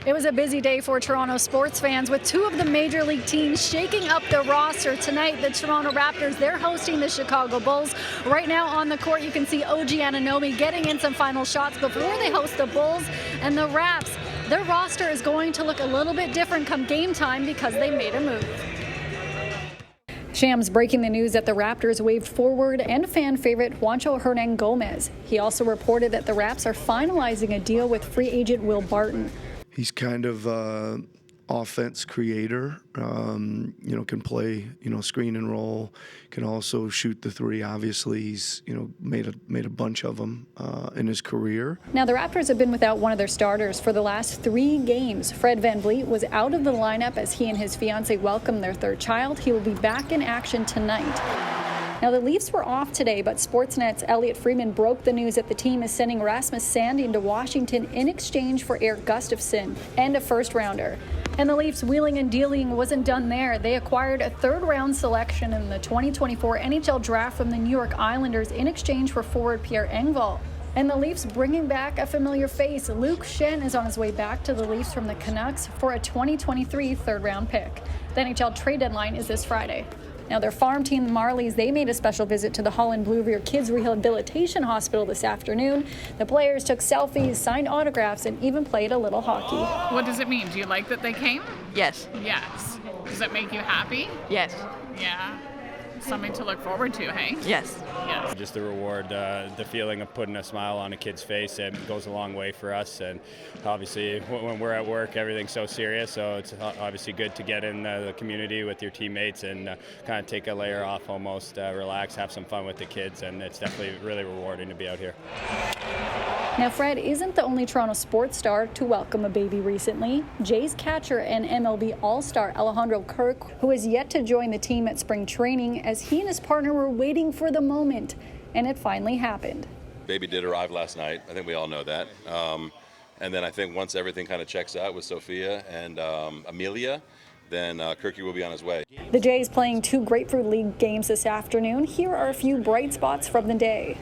It was a busy day for Toronto sports fans with two of the major league teams shaking up their roster. Tonight, the Toronto Raptors, they're hosting the Chicago Bulls. Right now on the court, you can see OG Anunoby getting in some final shots before they host the Bulls. And the Raps, their roster is going to look a little bit different come game time because they made a move. Shams breaking the news that the Raptors waived forward and fan favorite Juancho Hernan-Gomez. He also reported that the Raps are finalizing a deal with free agent Will Barton. He's kind of offense creator, can play, screen and roll, can also shoot the three. Obviously, he's, made a bunch of them in his career. Now, the Raptors have been without one of their starters for the last 3 games. Fred VanVleet was out of the lineup as he and his fiancee welcomed their third child. He will be back in action tonight. Now, the Leafs were off today, but Sportsnet's Elliot Friedman broke the news that the team is sending Rasmus Sandin to Washington in exchange for Eric Gustafsson and a first-rounder. And the Leafs wheeling and dealing wasn't done there. They acquired a third-round selection in the 2024 NHL draft from the New York Islanders in exchange for forward Pierre Engvall. And the Leafs bringing back a familiar face. Luke Schenn is on his way back to the Leafs from the Canucks for a 2023 third-round pick. The NHL trade deadline is this Friday. Now, their farm team, the Marlies, they made a special visit to the Holland Blue Rear Kids Rehabilitation Hospital this afternoon. The players took selfies, signed autographs, and even played a little hockey. What does it mean? Do you like that they came? Yes. Yes. Does it make you happy? Yes. Yeah. Something to look forward to, hey? Yes. Yes. Just the reward, the feeling of putting a smile on a kid's face, it goes a long way for us. And obviously, when we're at work, everything's so serious. So it's obviously good to get in the community with your teammates and kind of take a layer off, almost relax, have some fun with the kids. And it's definitely really rewarding to be out here. Now, Fred isn't the only Toronto sports star to welcome a baby recently. Jays catcher and MLB All-Star Alejandro Kirk, who has yet to join the team at spring training, as he and his partner were waiting for the moment, and it finally happened. Baby did arrive last night. I think we all know that. And then I think once everything kind of checks out with Sophia and Amelia, then Kirky will be on his way. The Jays playing 2 Grapefruit League games this afternoon. Here are a few bright spots from the day.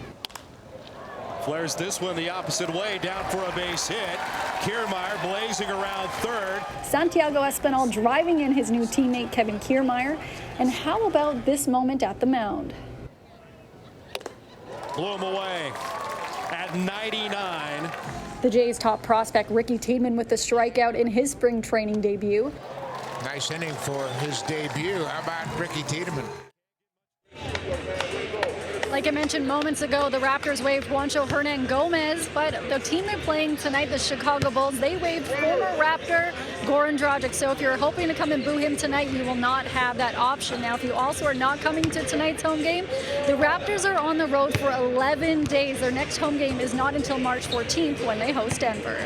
Flares this one the opposite way, down for a base hit. Kiermaier blazing around third. Santiago Espinal driving in his new teammate Kevin Kiermaier. And how about this moment at the mound? Blew him away at 99. The Jays' top prospect Ricky Tiedemann with the strikeout in his spring training debut. Nice inning for his debut. How about Ricky Tiedemann? Like I mentioned moments ago, the Raptors waived Juancho Hernan-Gomez, but the team they're playing tonight, the Chicago Bulls, they waived former Raptor Goran Dragic. So if you're hoping to come and boo him tonight, you will not have that option. Now, if you also are not coming to tonight's home game, the Raptors are on the road for 11 days. Their next home game is not until March 14th when they host Denver.